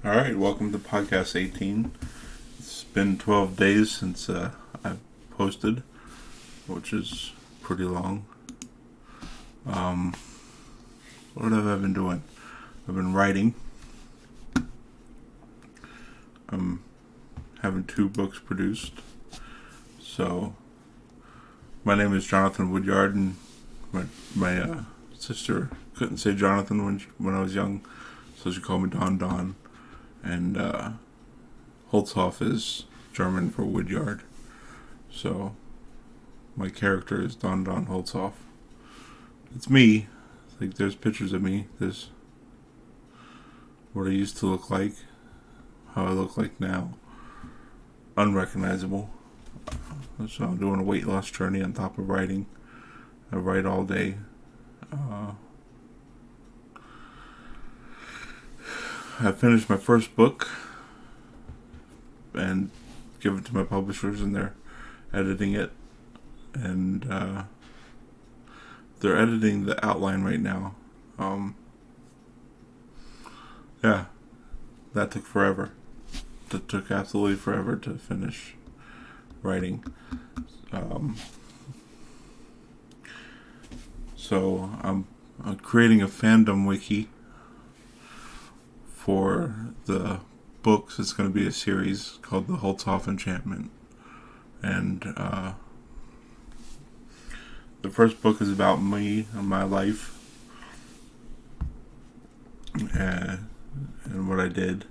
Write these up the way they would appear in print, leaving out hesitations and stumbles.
All right, welcome to Podcast 18. It's been 12 days since I've posted, which is pretty long. What have I been doing? I've been writing. I'm having 2 books produced. So, my name is Jonathan Woodyard, and my sister couldn't say Jonathan when I was young, so she called me Don. And Holzhof is German for Woodyard. So my character is Don Holzhof. It's me. Like, there's pictures of me. There's what I used to look like, how I look like now. Unrecognizable. So I'm doing a weight loss journey on top of writing. I write all day. I finished my first book and give it to my publishers, and they're editing it, and they're editing the outline right now. Yeah, that took forever. That took absolutely forever to finish writing. So I'm creating a Fandom Wiki for the books. It's going to be a series called the Holzhof Enchantment. And the first book is about me and my life and what I did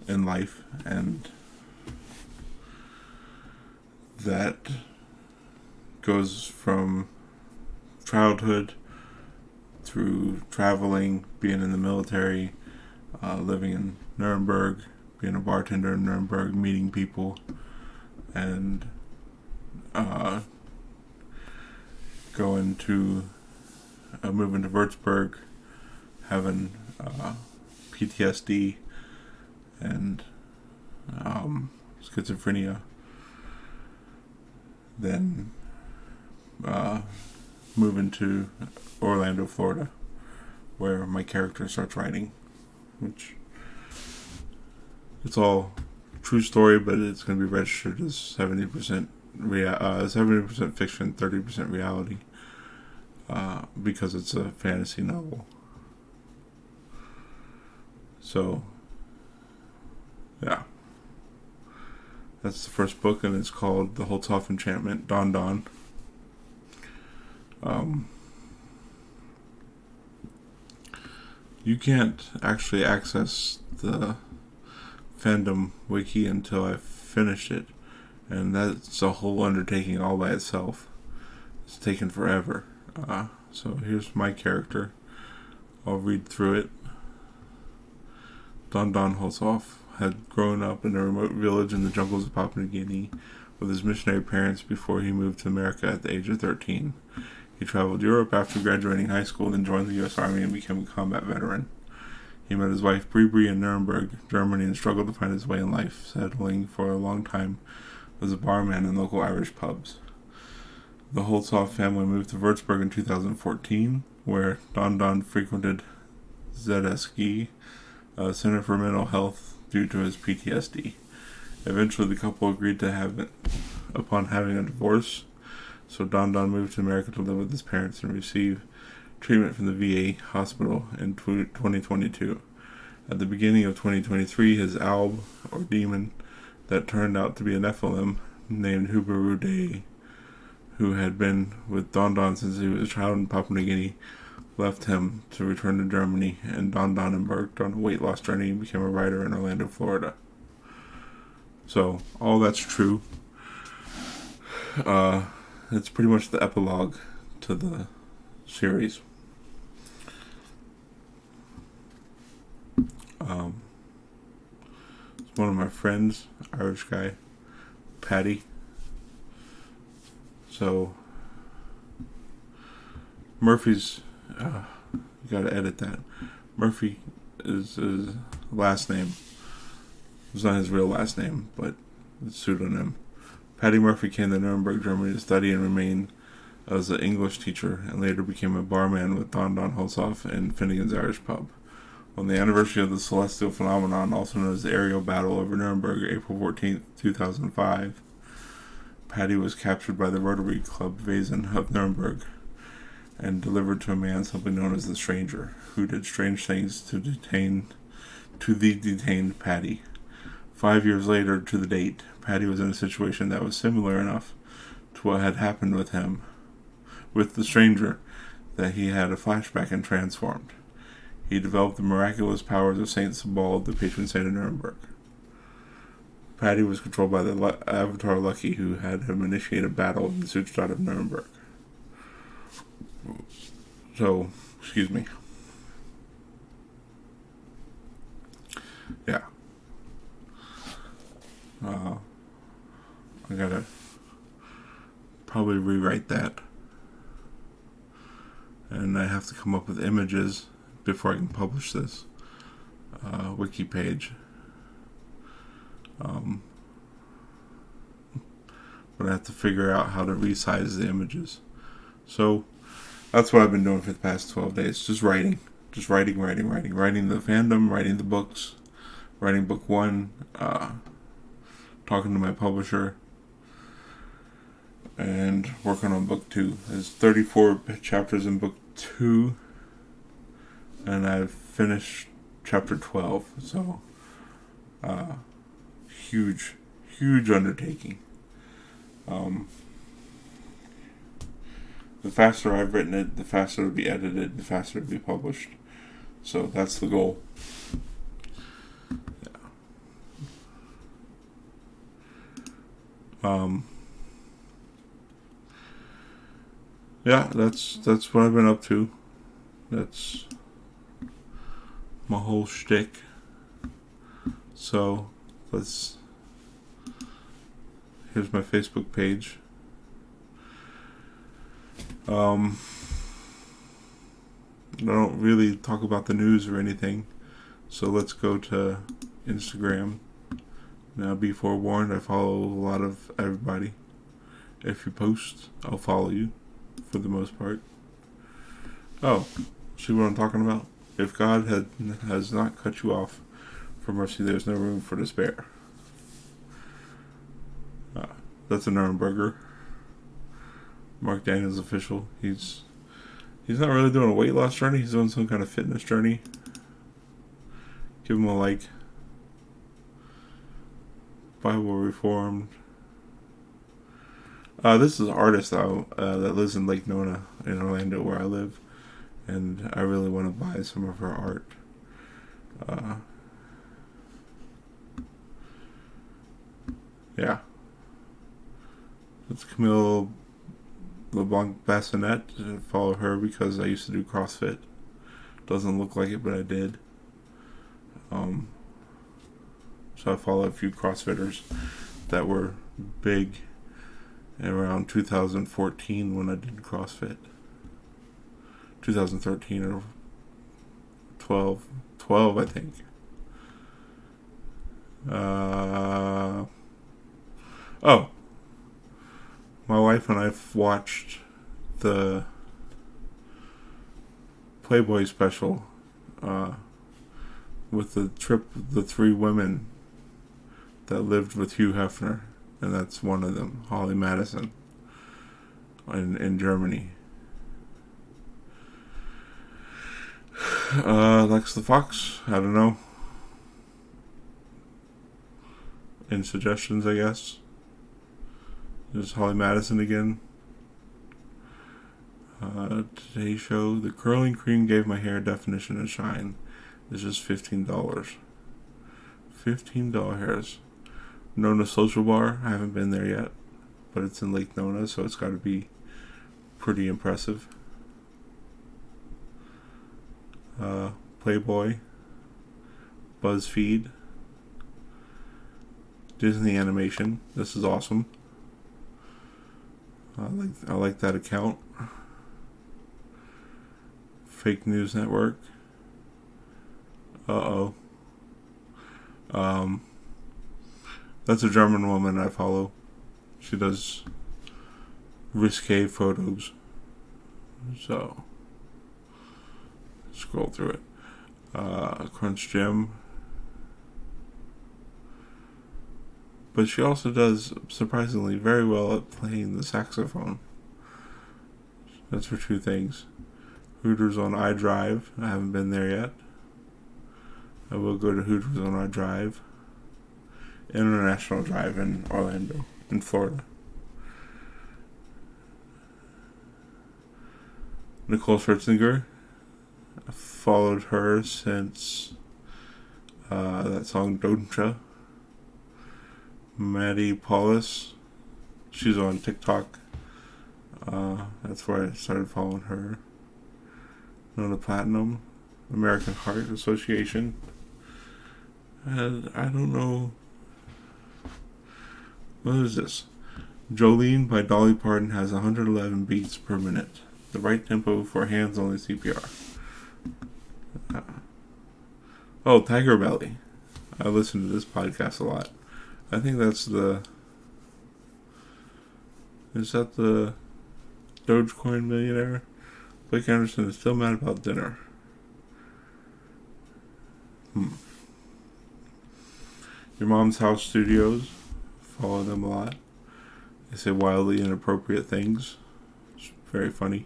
in life. And that goes from childhood through traveling, being in the military, living in Nuremberg, being a bartender in Nuremberg, meeting people, and moving to Würzburg, having PTSD and schizophrenia, then moving to Orlando, Florida, where my character starts writing, which it's all true story, but it's going to be registered as 70% 70% fiction, 30% reality, because it's a fantasy novel. So, yeah, that's the first book, and it's called The Holzhof Enchantment, Don. You can't actually access the Fandom Wiki until I've finished it, and that's a whole undertaking all by itself. It's taken forever. So here's my character. I'll read through it. Don Holzhof had grown up in a remote village in the jungles of Papua New Guinea with his missionary parents before he moved to America at the age of 13. He traveled Europe after graduating high school, then joined the U.S. Army and became a combat veteran. He met his wife Bree in Nuremberg, Germany, and struggled to find his way in life, settling for a long time as a barman in local Irish pubs. The Holzhof family moved to Würzburg in 2014, where Don frequented ZSG, a Center for Mental Health, due to his PTSD. Eventually, the couple agreed to have it upon having a divorce, so Don moved to America to live with his parents and receive treatment from the VA hospital in 2022. At the beginning of 2023, his alb, or demon, that turned out to be a Nephilim, named Hubarude, who had been with Don since he was a child in Papua New Guinea, left him to return to Germany, and Don embarked on a weight loss journey and became a writer in Orlando, Florida. So, all that's true. It's pretty much the epilogue to the series. It's one of my friends, Irish guy, Paddy. So, Murphy's, you gotta edit that. Murphy is his last name. It's not his real last name, but it's a pseudonym. Paddy Murphy came to Nuremberg, Germany to study and remain as an English teacher, and later became a barman with Don Holzhof in Finnegan's Irish Pub. On the anniversary of the celestial phenomenon, also known as the aerial battle over Nuremberg, April 14th, 2005, Patty was captured by the Rotary Club Wesen of Nuremberg and delivered to a man simply known as the Stranger, who did strange things to the detained Patty. 5 years later to the date, Patty was in a situation that was similar enough to what had happened with the Stranger, that he had a flashback and transformed. He developed the miraculous powers of Saint Sebald, the patron saint of Nuremberg. Patty was controlled by the Avatar Lucky, who had him initiate a battle in the Südstadt of Nuremberg. So, excuse me. Yeah. I gotta probably rewrite that. And I have to come up with images before I can publish this wiki page. But I have to figure out how to resize the images. So that's what I've been doing for the past 12 days. Just writing. Just writing the fandom, writing the books, writing book 1, talking to my publisher, and working on book 2. There's 34 chapters in book 2, and I've finished chapter 12. So, huge undertaking. The faster I've written it, the faster it'll be edited, the faster it'll be published. So that's the goal. Yeah, that's what I've been up to. That's my whole shtick. So here's my Facebook page. I don't really talk about the news or anything, so let's go to Instagram. Now be forewarned, I follow a lot of everybody. If you post, I'll follow you, for the most part. Oh, see what I'm talking about? If God has not cut you off, for mercy there's no room for despair. That's a Nuremberger. Mark Daniels official. He's not really doing a weight loss journey. He's doing some kind of fitness journey. Give him a like. Bible Reformed. This is an artist that lives in Lake Nona in Orlando, where I live, and I really want to buy some of her art. Yeah. It's Camille LeBlanc Bassinet. I follow her because I used to do CrossFit. Doesn't look like it, but I did. So I follow a few CrossFitters that were big around 2014 when I did CrossFit. 2013 or 12 I think. My wife and I've watched the Playboy special with the 3 women that lived with Hugh Hefner, and that's one of them, Holly Madison, in Germany. Lex the Fox, I don't know. Any suggestions, I guess? There's Holly Madison again. Today's show, the curling cream gave my hair definition and shine. It's just $15. $15 hairs. Nona Social Bar, I haven't been there yet, but it's in Lake Nona, so it's got to be pretty impressive. Playboy, BuzzFeed, Disney Animation. This is awesome. I like that account. Fake News Network. That's a German woman I follow. She does risque photos. So scroll through it. Crunch Gym. But she also does, surprisingly, very well at playing the saxophone. That's her two things. Hooters on iDrive. I haven't been there yet. I will go to Hooters on iDrive. International Drive in Orlando, in Florida. Nicole Scherzinger. I've followed her since that song Don'tcha. Maddie Paulus. She's on TikTok. That's where I started following her. Nona Platinum. American Heart Association. And I don't know. What is this? Jolene by Dolly Parton has 111 beats per minute. The right tempo for hands-only CPR. Tiger Belly. I listen to this podcast a lot. I think that's the... Is that the Dogecoin millionaire? Blake Anderson is still mad about dinner. Your Mom's House Studios. Follow them a lot. They say wildly inappropriate things. It's very funny.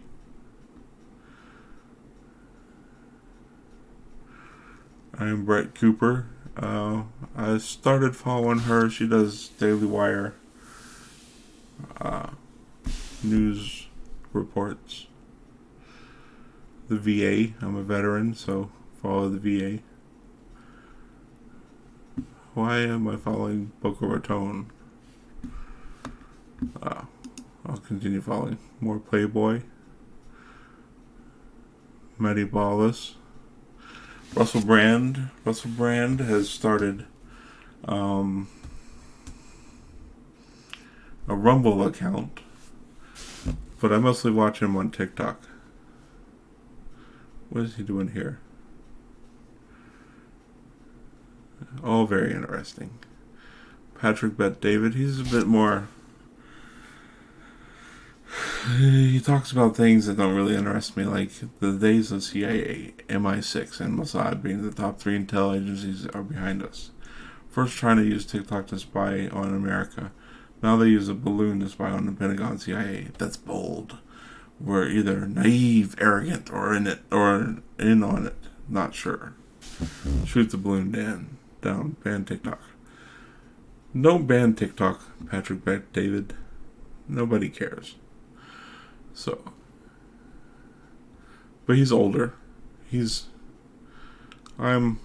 I am Brett Cooper. I started following her. She does Daily Wire news reports. The VA. I'm a veteran, so follow the VA. Why am I following Boca Raton? I'll continue following more Playboy. Maddie Ballas. Russell Brand. Russell Brand has started a Rumble account, but I mostly watch him on TikTok. What is he doing here? All very interesting. Patrick Bet David, he's a bit more... He talks about things that don't really interest me, like the days of CIA, MI6, and Mossad being the top 3 intel agencies are behind us. First trying to use TikTok to spy on America. Now they use a balloon to spy on the Pentagon CIA. That's bold. We're either naive, arrogant, or in on it. Not sure. Shoot the balloon down. Ban TikTok. Don't ban TikTok, Patrick Bet David. Nobody cares. But he's older. I'm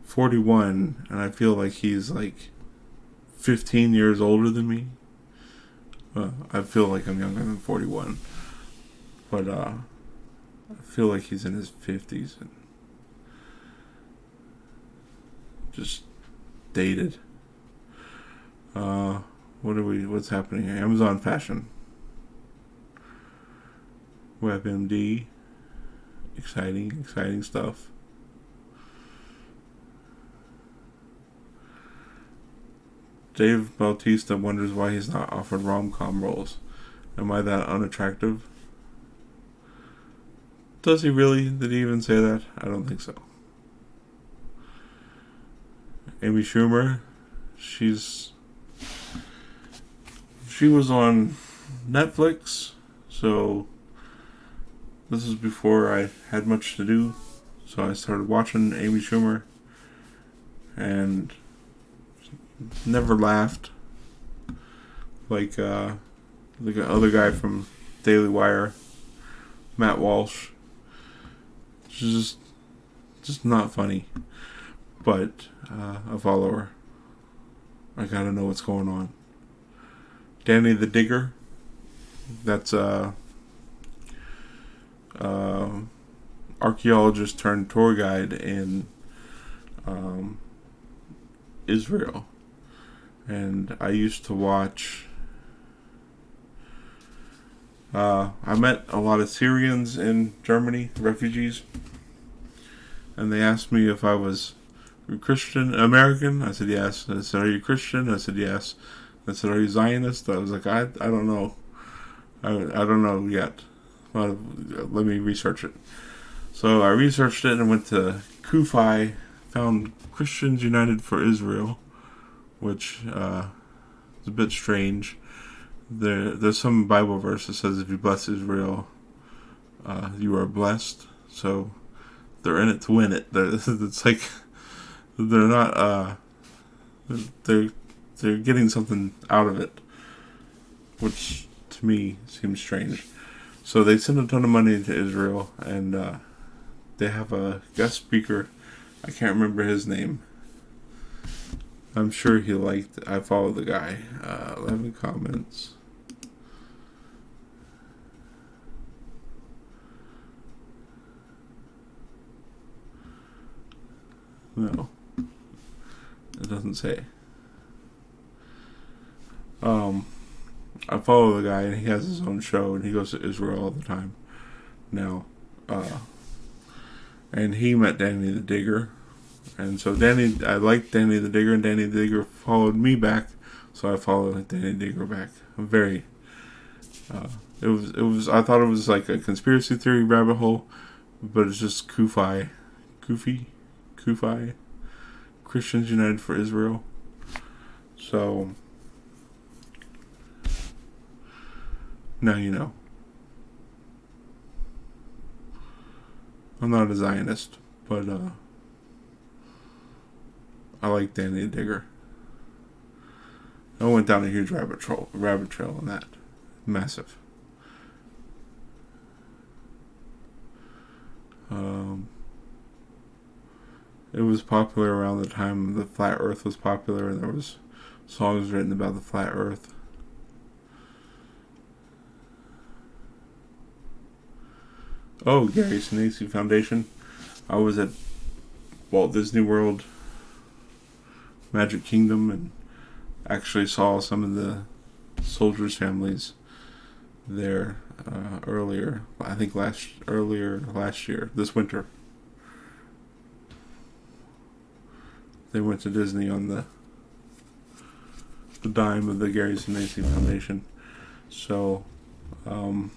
41, and I feel like he's like 15 years older than me. I feel like I'm younger than 41. But I feel like he's in his 50s and just dated. What's happening here? Amazon Fashion. WebMD. Exciting stuff. Dave Bautista wonders why he's not offered rom-com roles. Am I that unattractive? Does he really? Did he even say that? I don't think so. Amy Schumer. She was on Netflix, so this is before I had much to do. So I started watching Amy Schumer and never laughed like the other guy from Daily Wire, Matt Walsh. She's just not funny. But I follow her. I gotta know what's going on. Danny the Digger. That's archaeologist turned tour guide in Israel. And I used to watch... I met a lot of Syrians in Germany, refugees. And they asked me if I was Christian, American. I said yes. I said, are you Christian? I said yes. I said, are you Zionist? I was like, I don't know. I don't know yet. Let me research it. So I researched it and went to Kufi, found Christians United for Israel, which is a bit strange. There's some Bible verse that says if you bless Israel, you are blessed. So they're in it to win it. It's like they're not. They're getting something out of it, which to me seems strange. So they send a ton of money to Israel, and they have a guest speaker. I can't remember his name. I'm sure he liked it. I follow the guy. 11 comments. No. It doesn't say. I follow the guy, and he has his own show, and he goes to Israel all the time now. And he met Danny the Digger, and so I liked Danny the Digger, and Danny the Digger followed me back, so I followed Danny the Digger back. I'm very. It was. I thought it was like a conspiracy theory rabbit hole, but it's just Kufi, Christians United for Israel. So now you know. I'm not a Zionist, but I like Danny the Digger. I went down a huge rabbit trail on that. Massive. It was popular around the time the flat earth was popular, and there was songs written about the flat earth. Oh, Gary Sinise Foundation. I was at Walt Disney World, Magic Kingdom, and actually saw some of the soldiers' families there earlier. I think last year, this winter. They went to Disney on the dime of the Gary Sinise Foundation. So, the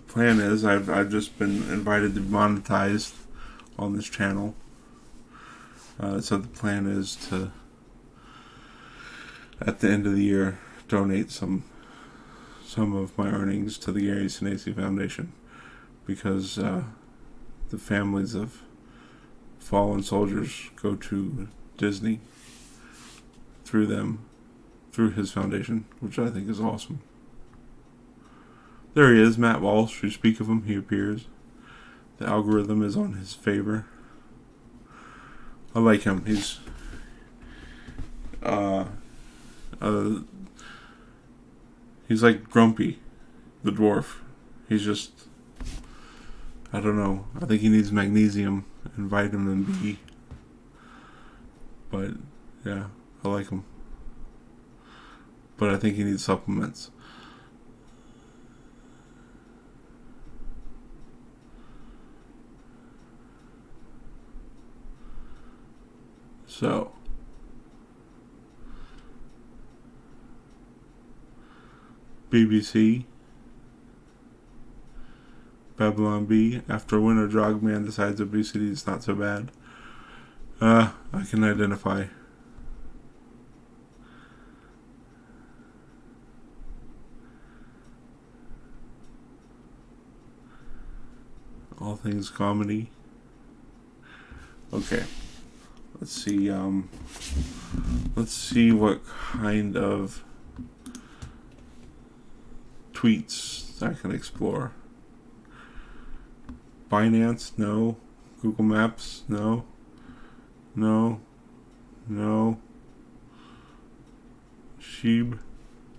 plan is I've just been invited to be monetized on this channel. So the plan is to, at the end of the year, donate some of my earnings to the Gary Sinise Foundation, because the families of fallen soldiers go to Disney through his foundation, which I think is awesome. There he is, Matt Walsh. You speak of him, he appears. The algorithm is on his favor. I like him. He's like Grumpy, the dwarf. He's just, I don't know. I think he needs magnesium and vitamin B. But yeah, I like him. But I think he needs supplements. So, BBC, Babylon Bee. After a winter jog, man decides obesity is not so bad. I can identify. All things comedy. Okay. Let's see what kind of tweets I can explore. Binance, no. Google Maps, no. Sheeb,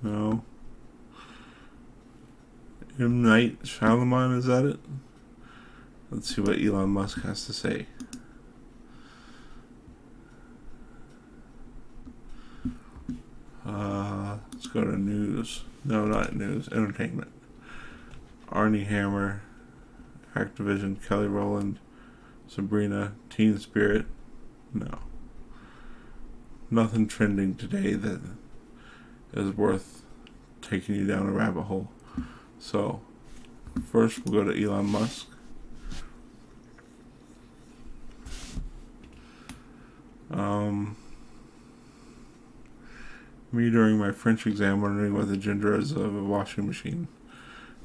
no. M. Night Shyamalan, is that it? Let's see what Elon Musk has to say. Let's go to news. No, not news. Entertainment. Arnie Hammer, Activision, Kelly Rowland, Sabrina, Teen Spirit. No. Nothing trending today that is worth taking you down a rabbit hole. So, first we'll go to Elon Musk. Me during my French exam wondering what the gender is of a washing machine.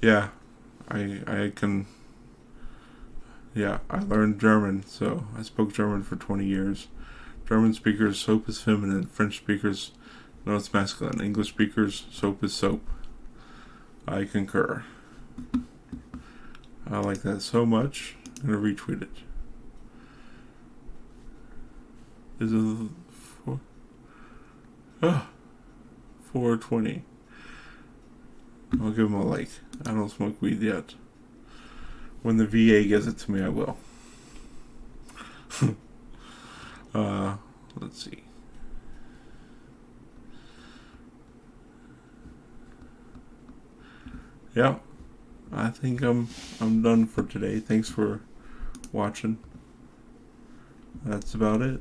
Yeah, I can. Yeah, I learned German, so I spoke German for 20 years. German speakers, soap is feminine. French speakers, no, it's masculine. English speakers, soap is soap. I concur. I like that so much. I'm going to retweet it. Is it 420? I'll give him a like. I don't smoke weed yet. When the VA gives it to me, I will. Let's see. Yeah, I think I'm done for today. Thanks for watching. That's about it.